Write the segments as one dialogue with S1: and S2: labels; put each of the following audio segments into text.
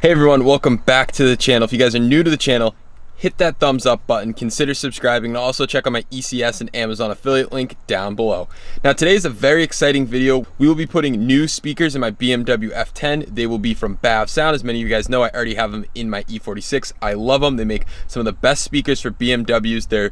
S1: Hey everyone, welcome back to the channel. If you guys are new to the channel, hit that thumbs up button, consider subscribing, and also check out my ECS and Amazon affiliate link down below. Now today is a very exciting video. We will be putting new speakers in my BMW F10. They will be from BavSound. As many of you guys know, I already have them in my E46. I love them. They make some of the best speakers for BMWs. They're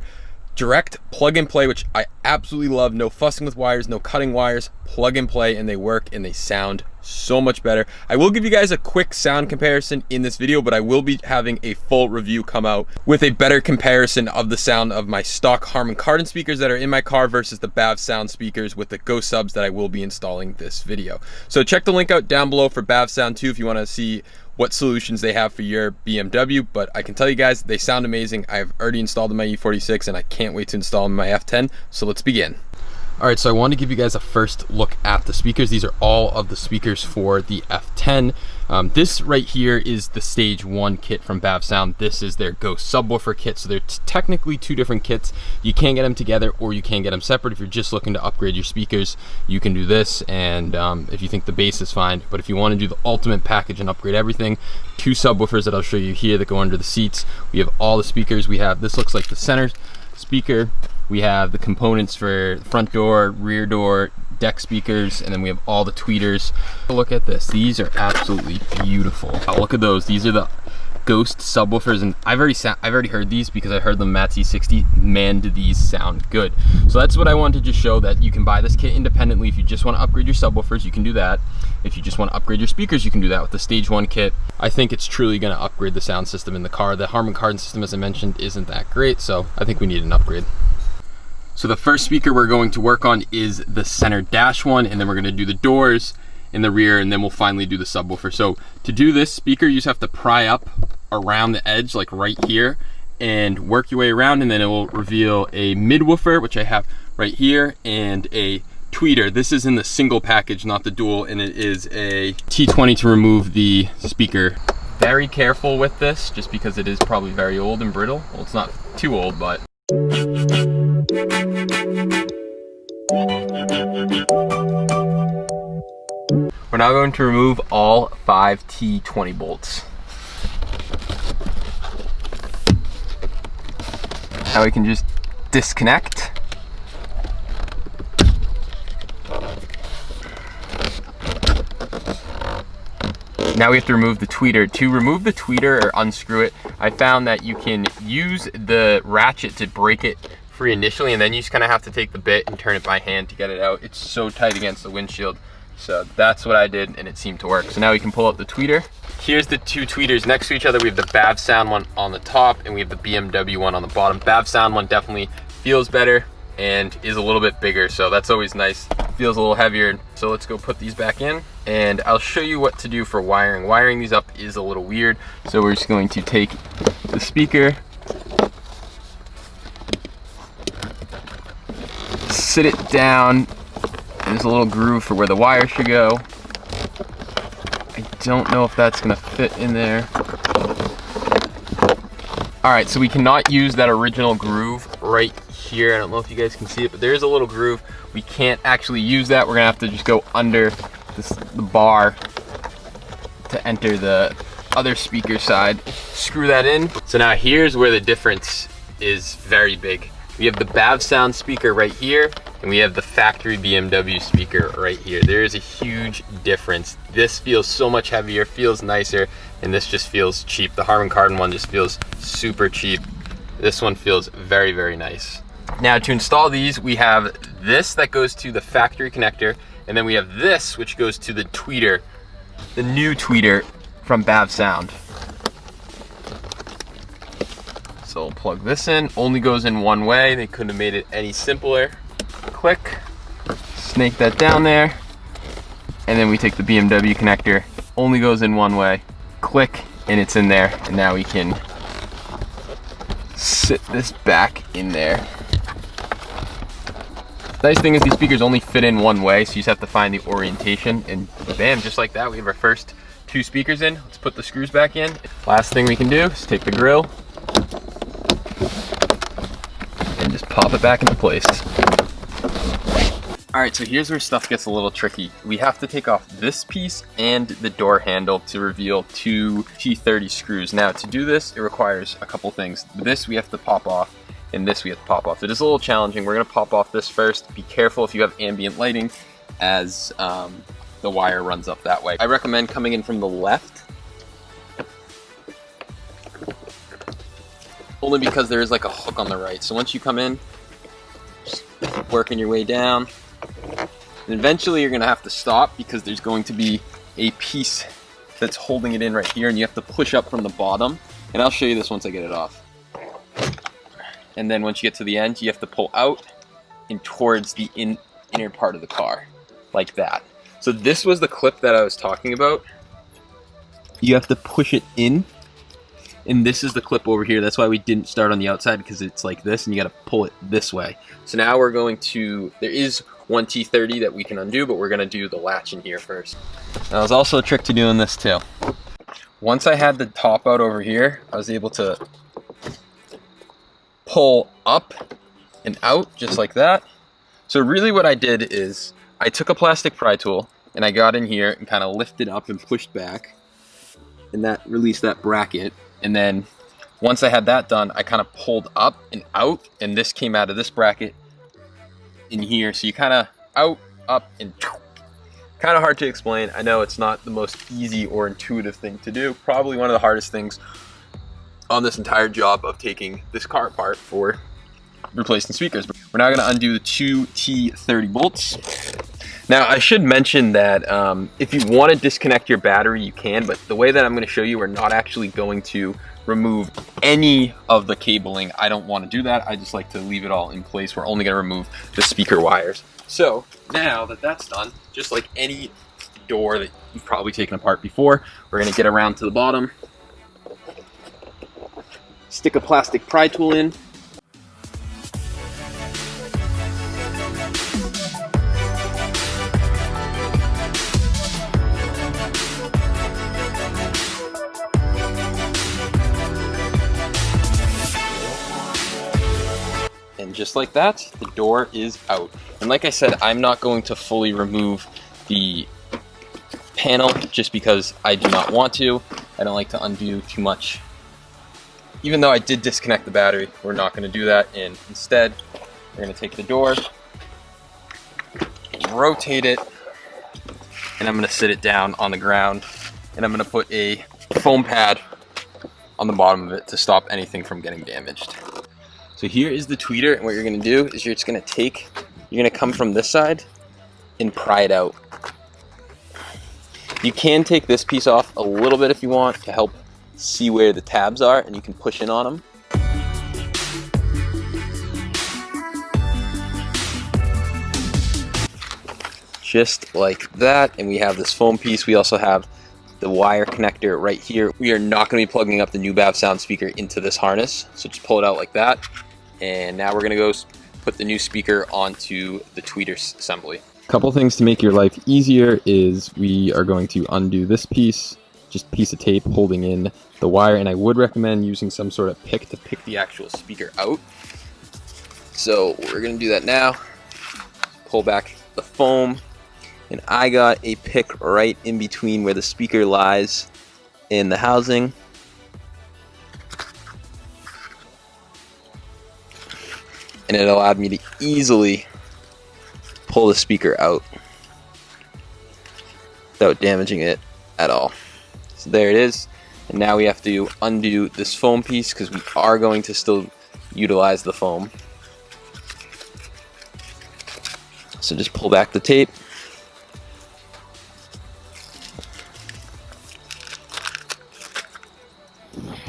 S1: direct plug and play, which I absolutely love. No fussing with wires, no cutting wires, plug and play, and they work and they sound so much better. I will give you guys a quick sound comparison in this video, but I will be having a full review come out with a better comparison of the sound of my stock Harman Kardon speakers that are in my car versus the BavSound speakers with the Go subs that I will be installing this video. So check the link out down below for BavSound too if you want to see what solutions they have for your BMW, but I can tell you guys, they sound amazing. I've already installed in my E46 and I can't wait to install in my F10, so let's begin. All right, so I want to give you guys a first look at the speakers. These are all of the speakers for the F10. This right here is the stage 1 kit from BavSound. This is their Go subwoofer kit. So they're technically two different kits. You can get them together or you can get them separate. If you're just looking to upgrade your speakers, you can do this. And if you think the bass is fine, but if you want to do the ultimate package and upgrade everything, two subwoofers that I'll show you here that go under the seats. We have all the speakers. We have, this looks like the center speaker. We have the components for front door, rear door, deck speakers, and then we have all the tweeters. Look at this. These are absolutely beautiful. Oh, look at those. These are the Ghost subwoofers, and I've already heard these because I heard them at C60. Man, do these sound good. So that's what I wanted to just show, that you can buy this kit independently. If you just want to upgrade your subwoofers, you can do that. If you just want to upgrade your speakers, you can do that with the stage 1 kit. I think it's truly going to upgrade the sound system in the car. The Harman Kardon system, as I mentioned, isn't that great, so I think we need an upgrade. So the first speaker we're going to work on is the center dash one, and then we're going to do the doors in the rear, and then we'll finally do the subwoofer. So to do this speaker, you just have to pry up around the edge, like right here, and work your way around, and then it will reveal a midwoofer, which I have right here, and a tweeter. This is in the single package, not the dual, and it is a T20 to remove the speaker. Very careful with this, just because it is probably very old and brittle. Well, it's not too old, but we're now going to remove all 5 T20 bolts. Now we can just disconnect. Now we have to remove the tweeter. To remove the tweeter or unscrew it, I found that you can use the ratchet to break it free initially, and then you just kind of have to take the bit and turn it by hand to get it out. It's so tight against the windshield. So that's what I did, and it seemed to work. So now we can pull out the tweeter. Here's the two tweeters next to each other. We have the BavSound one on the top, and we have the BMW one on the bottom. BavSound one definitely feels better and is a little bit bigger, so that's always nice. Feels a little heavier. So let's go put these back in, and I'll show you what to do for wiring. Wiring these up is a little weird, so we're just going to take the speaker, sit it down. There's a little groove for where the wire should go. I don't know if that's gonna fit in there. All right, so we cannot use that original groove right here. I don't know if you guys can see it, but there is a little groove. We can't actually use that. We're gonna have to just go under the bar to enter the other speaker side. Screw that in. So now here's where the difference is very big. We have the BavSound speaker right here, and we have the factory BMW speaker right here. There is a huge difference. This feels so much heavier, feels nicer, and this just feels cheap. The Harman Kardon one just feels super cheap. This one feels very, very nice. Now to install these, we have this that goes to the factory connector, and then we have this which goes to the tweeter, the new tweeter from BavSound. So we'll plug this in. Only goes in one way. They couldn't have made it any simpler. Click, snake that down there, and then we take the BMW connector. Only goes in one way. Click, and it's in there. And now we can sit this back in there. Nice thing is these speakers only fit in one way, so you just have to find the orientation, and bam, just like that, we have our first 2 speakers in. Let's put the screws back in. Last thing we can do is take the grill and just pop it back into place. Alright, so here's where stuff gets a little tricky. We have to take off this piece and the door handle to reveal two T30 screws. Now, to do this, it requires a couple things. This we have to pop off, and this we have to pop off. It is a little challenging. We're going to pop off this first. Be careful if you have ambient lighting, as the wire runs up that way. I recommend coming in from the left, only because there is like a hook on the right. So once you come in, just working your way down. And eventually you're going to have to stop because there's going to be a piece that's holding it in right here, and you have to push up from the bottom. And I'll show you this once I get it off. And then once you get to the end, you have to pull out and towards the inner part of the car, like that. So this was the clip that I was talking about. You have to push it in, and this is the clip over here. That's why we didn't start on the outside, because it's like this, and you got to pull it this way. So now we're going to, there is one T30 that we can undo, but we're going to do the latch in here first. Now, there's also a trick to doing this too. Once I had the top out over here, I was able to pull up and out just like that. So really what I did is I took a plastic pry tool and I got in here and kind of lifted up and pushed back, and that released that bracket. And then once I had that done, I kind of pulled up and out, and this came out of this bracket in here. So you kind of out, up, and kind of hard to explain. I know it's not the most easy or intuitive thing to do. Probably one of the hardest things on this entire job of taking this car apart for replacing speakers. We're now going to undo the two T30 bolts. Now, I should mention that if you want to disconnect your battery, you can, but the way that I'm going to show you, we're not actually going to remove any of the cabling. I don't want to do that. I just like to leave it all in place. We're only going to remove the speaker wires. So now that that's done, just like any door that you've probably taken apart before, we're going to get around to the bottom, stick a plastic pry tool in, and just like that, the door is out. And like I said, I'm not going to fully remove the panel just because I do not want to. I don't like to undo too much. Even though I did disconnect the battery, we're not going to do that. And instead, we're going to take the door, rotate it, and I'm going to sit it down on the ground. And I'm going to put a foam pad on the bottom of it to stop anything from getting damaged. So here is the tweeter, and what you're going to do is you're just going to come from this side and pry it out. You can take this piece off a little bit if you want to help see where the tabs are, and you can push in on them. Just like that, and we have this foam piece. We also have the wire connector right here. We are not going to be plugging up the new BavSound speaker into this harness, so just pull it out like that. And now we're going to go put the new speaker onto the tweeter assembly. A couple things to make your life easier is we are going to undo this piece, just a piece of tape holding in the wire, and I would recommend using some sort of pick to pick the actual speaker out. So we're going to do that now. Pull back the foam, and I got a pick right in between where the speaker lies in the housing. And it allowed me to easily pull the speaker out without damaging it at all. So there it is. And now we have to undo this foam piece because we are going to still utilize the foam. So just pull back the tape.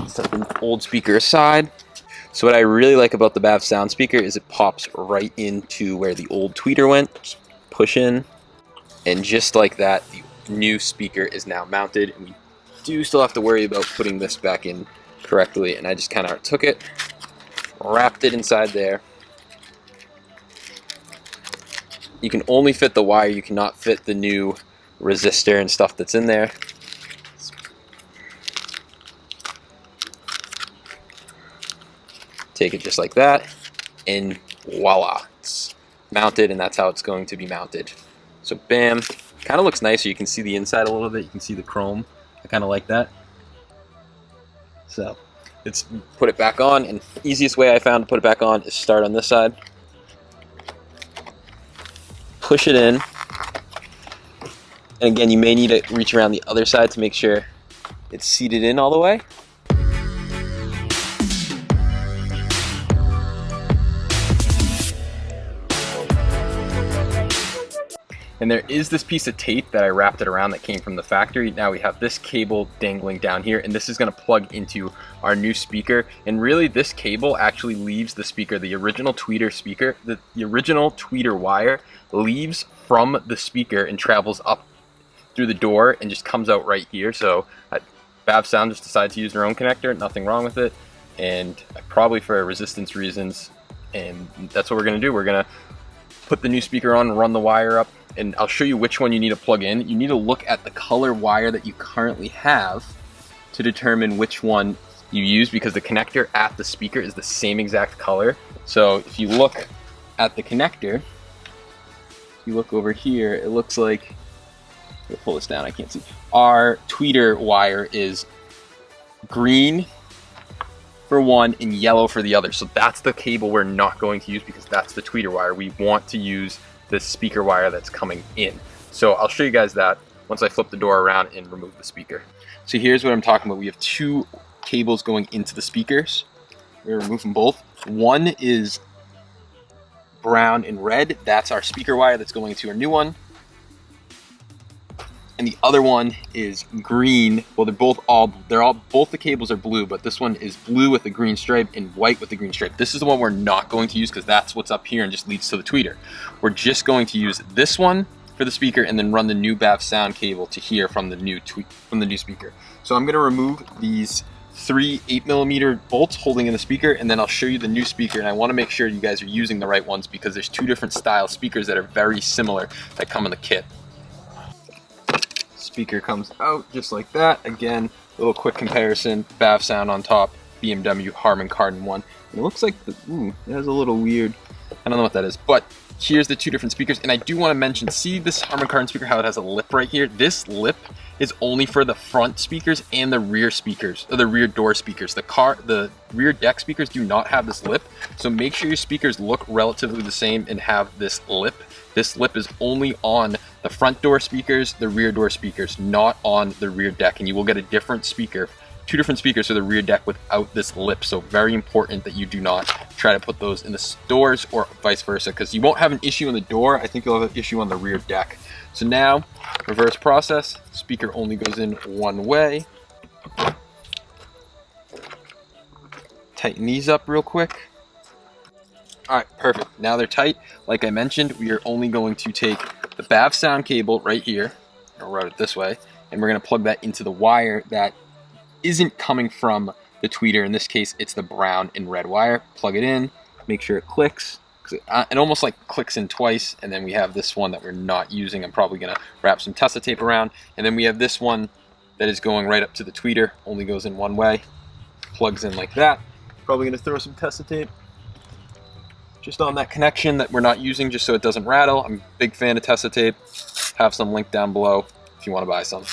S1: Set the old speaker aside. So what I really like about the BavSound speaker is it pops right into where the old tweeter went. Just push in, and just like that, the new speaker is now mounted. And we do still have to worry about putting this back in correctly, and I just kind of took it, wrapped it inside there. You can only fit the wire, you cannot fit the new resistor and stuff that's in there. Take it just like that, and voila, it's mounted, and that's how it's going to be mounted. So bam, kind of looks nice, so you can see the inside a little bit, you can see the chrome. I kind of like that. So let's put it back on, and the easiest way I found to put it back on is start on this side, push it in, and again you may need to reach around the other side to make sure it's seated in all the way. And there is this piece of tape that I wrapped it around that came from the factory. Now we have this cable dangling down here, and this is gonna plug into our new speaker. And really this cable actually leaves the speaker, the original tweeter speaker, the original tweeter wire leaves from the speaker and travels up through the door and just comes out right here. So BavSound just decided to use their own connector, nothing wrong with it. And probably for resistance reasons, and that's what we're gonna do. We're gonna put the new speaker on, run the wire up, and I'll show you which one you need to plug in. You need to look at the color wire that you currently have to determine which one you use, because the connector at the speaker is the same exact color. So if you look at the connector, if you look over here, it looks like, I'll pull this down, I can't see. Our tweeter wire is green for one and yellow for the other. So that's the cable we're not going to use, because that's the tweeter wire. We want to use the speaker wire that's coming in. So I'll show you guys that once I flip the door around and remove the speaker. So here's what I'm talking about. We have two cables going into the speakers. We're gonna remove them both. One is brown and red. That's our speaker wire that's going to our new one. And the other one is green. Well, both the cables are blue, but this one is blue with a green stripe and white with the green stripe. This is the one we're not going to use, because that's what's up here and just leads to the tweeter. We're just going to use this one for the speaker and then run the new BavSound cable to here from the new speaker. So I'm going to remove these 3 8mm bolts holding in the speaker, and then I'll show you the new speaker. And I want to make sure you guys are using the right ones, because there's 2 different style speakers that are very similar that come in the kit. Speaker comes out just like that. Again, a little quick comparison. BavSound on top, BMW Harman Kardon one. And it looks like it has a little weird, I don't know what that is, but here's the 2 different speakers. And I do want to mention, see this Harman Kardon speaker, how it has a lip right here? This lip is only for the front speakers and the rear speakers, or the rear door speakers. The rear deck speakers do not have this lip, so make sure your speakers look relatively the same and have this lip. This lip is only on the front door speakers, the rear door speakers, not on the rear deck, and you will get a different speaker, 2 different speakers for the rear deck without this lip. So very important that you do not try to put those in the doors or vice versa, because you won't have an issue in the door. I think you'll have an issue on the rear deck. So now, reverse process, speaker only goes in one way. Tighten these up real quick. All right, perfect. Now they're tight. Like I mentioned, we are only going to take the BavSound cable right here, I'll route it this way, and we're gonna plug that into the wire that isn't coming from the tweeter. In this case, it's the brown and red wire. Plug it in, make sure it clicks. It almost like clicks in twice, and then we have this one that we're not using. I'm probably gonna wrap some Tessa tape around, and then we have this one that is going right up to the tweeter, only goes in one way, plugs in like that. Probably gonna throw some Tessa tape just on that connection that we're not using, just so it doesn't rattle. I'm a big fan of Tessa tape. Have some link down below if you want to buy some.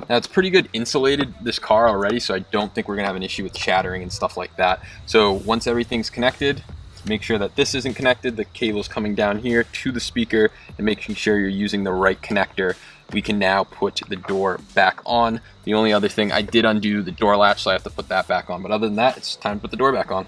S1: Now it's pretty good insulated, this car already, so I don't think we're gonna have an issue with shattering and stuff like that. So once everything's connected, make sure that this isn't connected, the cable's coming down here to the speaker, and making sure you're using the right connector. We can now put the door back on. The only other thing, I did undo the door latch, so I have to put that back on. But other than that, it's time to put the door back on.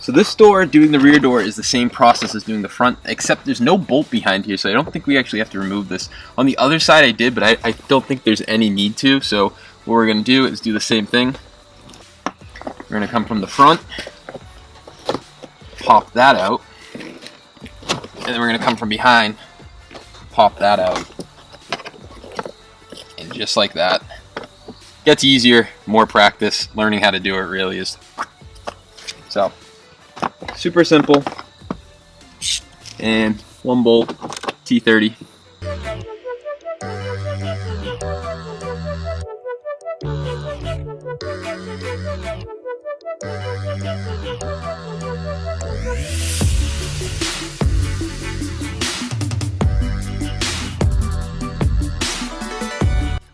S1: So this door, doing the rear door, is the same process as doing the front, except there's no bolt behind here, so I don't think we actually have to remove this. On the other side I did, but I don't think there's any need to, so what we're going to do is do the same thing. We're going to come from the front, pop that out, and then we're going to come from behind, pop that out. And just like that. Gets easier, more practice. Learning how to do it really is. So, super simple. And 1 bolt, T30.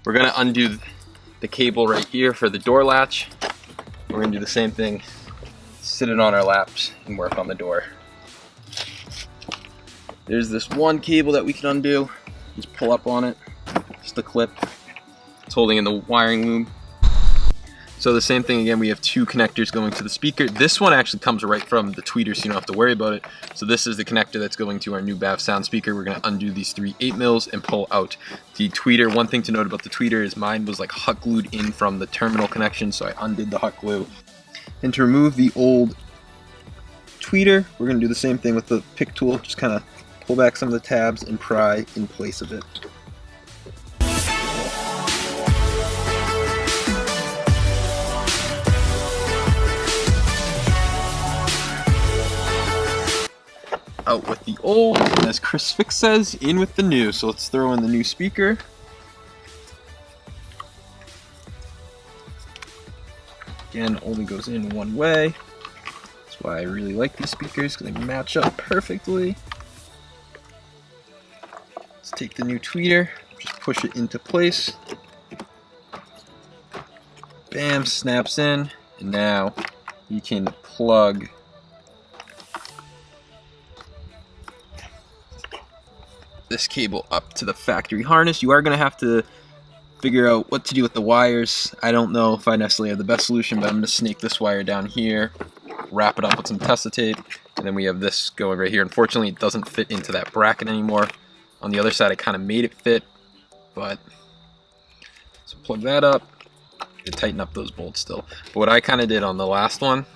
S1: We're gonna undo the cable right here for the door latch. We're gonna do the same thing, sit it on our laps and work on the door. There's this one cable that we can undo. Just pull up on it, just a clip. It's holding in the wiring loom. So the same thing again, we have 2 connectors going to the speaker. This one actually comes right from the tweeter, so you don't have to worry about it. So this is the connector that's going to our new BavSound speaker. We're gonna undo these 3 8mm and pull out the tweeter. One thing to note about the tweeter is mine was like hot glued in from the terminal connection, so I undid the hot glue. And to remove the old tweeter, we're gonna do the same thing with the pick tool, just kind of pull back some of the tabs and pry in place of it. Out with the old, and as Chris Fix says, in with the new. So let's throw in the new speaker. Again, only goes in one way. That's why I really like these speakers, because they match up perfectly. Let's take the new tweeter, just push it into place. Bam, snaps in, and now you can plug this cable up to the factory harness. You are going to have to figure out what to do with the wires. I don't know if I necessarily have the best solution, but I'm going to snake this wire down here, wrap it up with some Tessa tape, and then we have this going right here. Unfortunately, it doesn't fit into that bracket anymore. On the other side, I kind of made it fit, but so plug that up and tighten up those bolts still. But what I kind of did on the last one,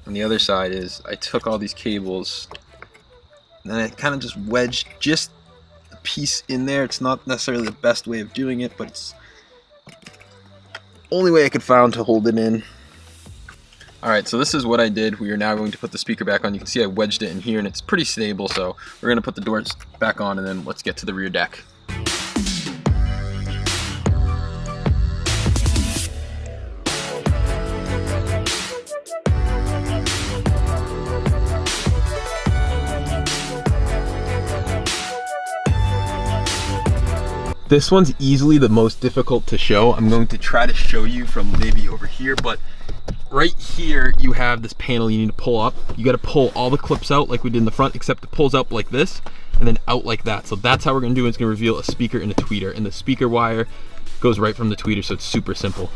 S1: on the other side, is I took all these cables and then I kind of just wedged just a piece in there. It's not necessarily the best way of doing it, but it's the only way I could find to hold it in. Alright, so this is what I did. We are now going to put the speaker back on. You can see I wedged it in here and it's pretty stable, so we're going to put the doors back on and then let's get to the rear deck. This one's easily the most difficult to show. I'm going to try to show you from maybe over here, but right here you have this panel you need to pull up. You got to pull all the clips out like we did in the front, except it pulls up like this and then out like that. So that's how we're going to do it. It's going to reveal a speaker and a tweeter, and the speaker wire goes right from the tweeter, so it's super simple.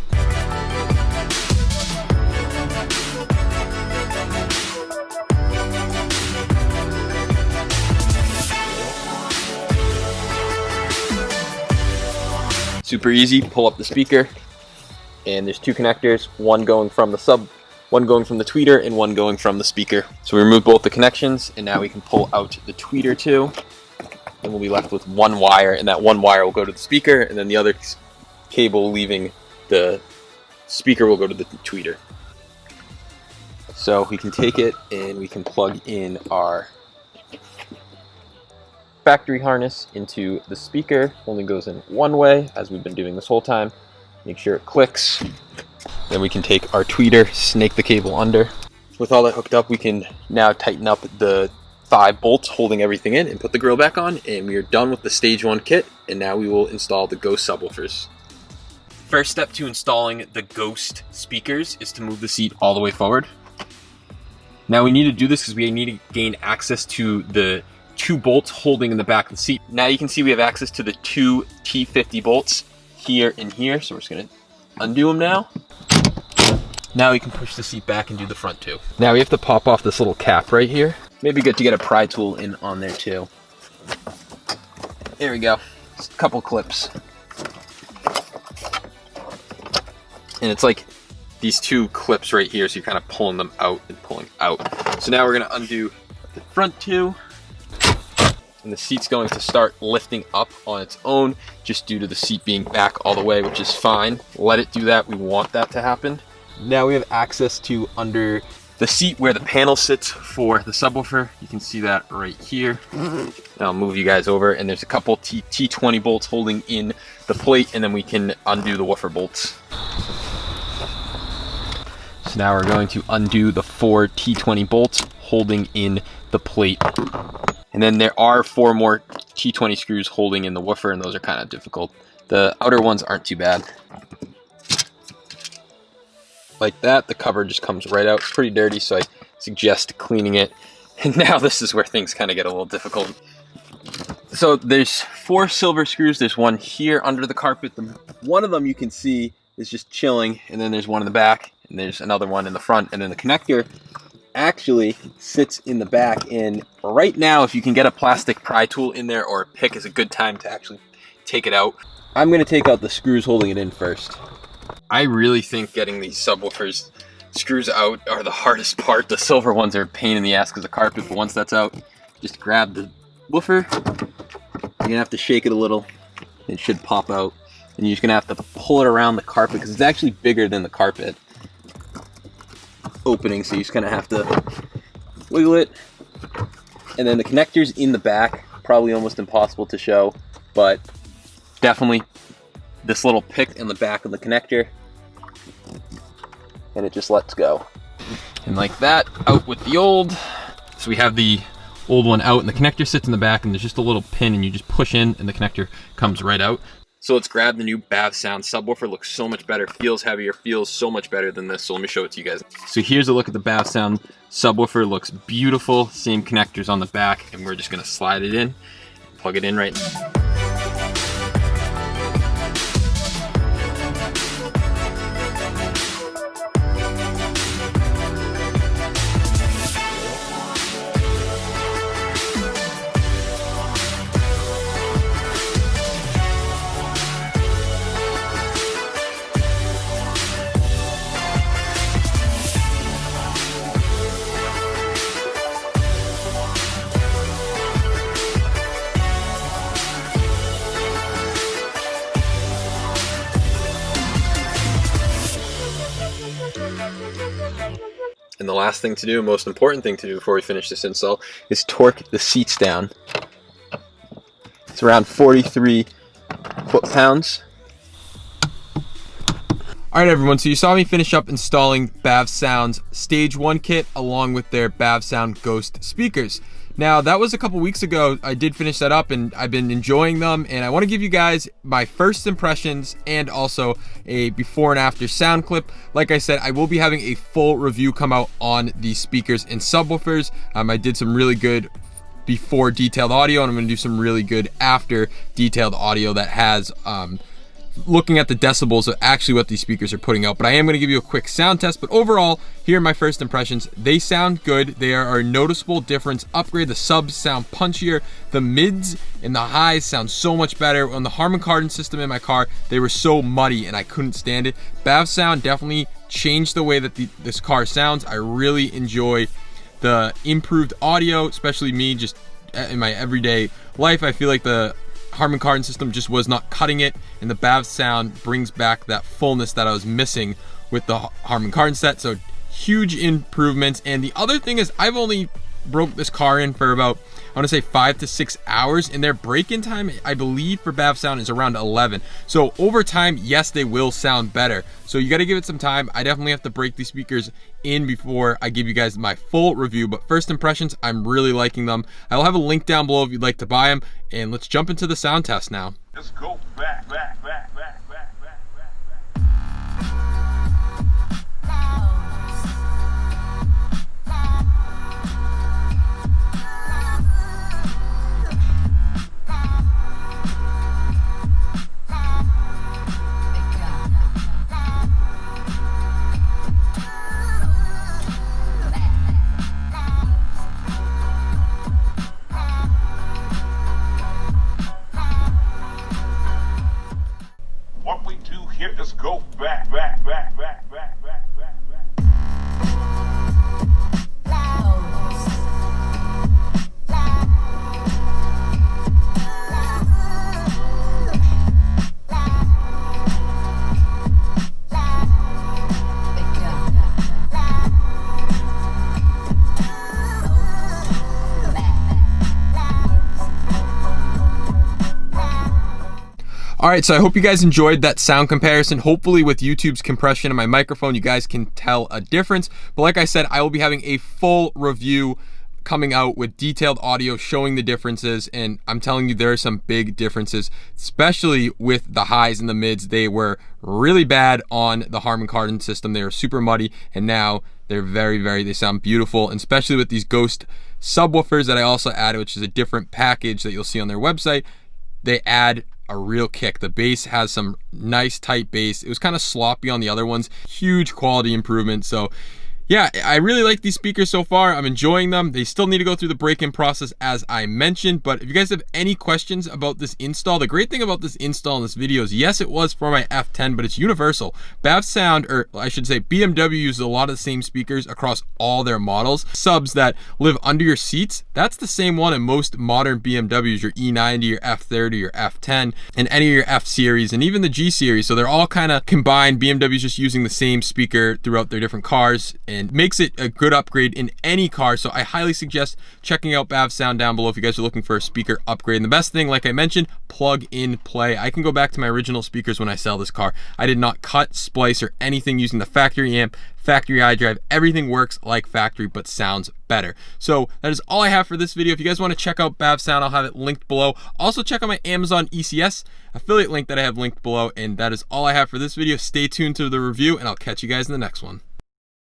S1: Super easy. Pull up the speaker, and there's 2 connectors, one going from the tweeter and one going from the speaker. So we remove both the connections, and now we can pull out the tweeter too, and we'll be left with 1 wire, and that 1 wire will go to the speaker, and then the other cable leaving the speaker will go to the tweeter. So we can take it and we can plug in our factory harness into the speaker. Only goes in one way, as we've been doing this whole time. Make sure it clicks. Then we can take our tweeter, snake the cable under. With all that hooked up, we can now tighten up the 5 bolts holding everything in and put the grill back on, and we are done with the stage 1 kit, and now we will install the Ghost subwoofers. First step to installing the Ghost speakers is to move the seat all the way forward. Now we need to do this because we need to gain access to the 2 bolts holding in the back of the seat. Now you can see we have access to the 2 T50 bolts here and here, so we're just going to undo them now. Now we can push the seat back and do the front too. Now we have to pop off this little cap right here. Maybe good to get a pry tool in on there too. There we go. Just a couple clips. And it's like these 2 clips right here, so you're kind of pulling them out and pulling out. So now we're going to undo the front 2. and the seat's going to start lifting up on its own just due to the seat being back all the way, which is fine. Let it do that. We want that to happen. Now we have access to under the seat where the panel sits for the subwoofer. You can see that right here. I'll move you guys over, and there's a couple T20 bolts holding in the plate, and then we can undo the woofer bolts. So now we're going to undo the 4 T20 bolts holding in the plate. And then there are 4 more T20 screws holding in the woofer, and those are kind of difficult. The outer ones aren't too bad. Like that, the cover just comes right out. It's pretty dirty, so I suggest cleaning it. And now this is where things kind of get a little difficult. So there's 4 silver screws. There's one here under the carpet. One of them you can see is just chilling, and then there's one in the back, and there's another one in the front, and then the connector actually sits in the back. And right now, if you can get a plastic pry tool in there or a pick, is a good time to actually take it out. I'm going to take out the screws holding it in first. I really think getting these subwoofers screws out are the hardest part. The silver ones are a pain in the ass because of the carpet, but once that's out, just grab the woofer. You're gonna have to shake it a little. It should pop out, and you're just gonna have to pull it around the carpet because it's actually bigger than the carpet opening, so you just kind of have to wiggle it. And then the connector's in the back, probably almost impossible to show, but definitely this little pick in the back of the connector, and it just lets go. And like that, out with the old. So we have the old one out, and the connector sits in the back, and there's just a little pin, and you just push in, and the connector comes right out. So let's grab the new BavSound subwoofer. Looks so much better, feels heavier, feels so much better than this. So let me show it to you guys. So here's a look at the BavSound subwoofer. Looks beautiful. Same connectors on the back, and we're just gonna slide it in, plug it in right now. And the last thing to do, most important thing to do before we finish this install, is torque the seats down. It's around 43 foot-pounds. Alright everyone, so you saw me finish up installing BavSound's Stage 1 kit along with their BavSound Ghost speakers. Now, that was a couple weeks ago. I did finish that up, and I've been enjoying them, and I want to give you guys my first impressions and also a before and after sound clip. Like I said, I will be having a full review come out on these speakers and subwoofers. I did some really good before detailed audio, and I'm going to do some really good after detailed audio that has looking at the decibels of actually what these speakers are putting out. But I am going to give you a quick sound test. But overall, here are my first impressions. They sound good. They are a noticeable difference upgrade. The subs sound punchier. The mids and the highs sound so much better. On the Harman Kardon system in my car, they were so muddy and I couldn't stand it. BavSound definitely changed the way that this car sounds. I really enjoy the improved audio, especially me just in my everyday life. I feel like the Harman Kardon system just was not cutting it, and the BavSound brings back that fullness that I was missing with the Harman Kardon set. So huge improvements. And the other thing is, I've only broke this car in for about, I want to say 5 to 6 hours, and their break-in time, I believe, for BavSound is around 11. So over time, yes, they will sound better. So you got to give it some time. I definitely have to break these speakers in before I give you guys my full review, but first impressions, I'm really liking them. I will have a link down below if you'd like to buy them, and let's jump into the sound test now.
S2: Let's go back.
S1: All right, so I hope you guys enjoyed that sound comparison. Hopefully with YouTube's compression of my microphone, you guys can tell a difference. But like I said, I will be having a full review coming out with detailed audio showing the differences, and I'm telling you, there are some big differences, especially with the highs and the mids. They were really bad on the Harman Kardon system. They were super muddy, and now they're they sound beautiful, and especially with these Ghost subwoofers that I also added, which is a different package that you'll see on their website. They add a real kick. The bass has some nice tight bass. It was kind of sloppy on the other ones. Huge quality improvement. So yeah, I really like these speakers so far. I'm enjoying them. They still need to go through the break-in process as I mentioned, but if you guys have any questions about this install, the great thing about this install in this video is, yes, it was for my F10, but it's universal. BavSound, or I should say BMW, uses a lot of the same speakers across all their models. Subs that live under your seats, that's the same one in most modern BMWs, your E90, your F30, your F10, and any of your F series, and even the G series. So they're all kind of combined. BMW's just using the same speaker throughout their different cars, and makes it a good upgrade in any car. So I highly suggest checking out BavSound down below if you guys are looking for a speaker upgrade. And the best thing, like I mentioned, plug in play. I can go back to my original speakers when I sell this car. I did not cut, splice, or anything using the factory amp, factory iDrive. Everything works like factory but sounds better. So that is all I have for this video. If you guys want to check out BavSound, I'll have it linked below. Also check out my Amazon ECS affiliate link that I have linked below. And that is all I have for this video. Stay tuned to the review, and I'll catch you guys in the next one.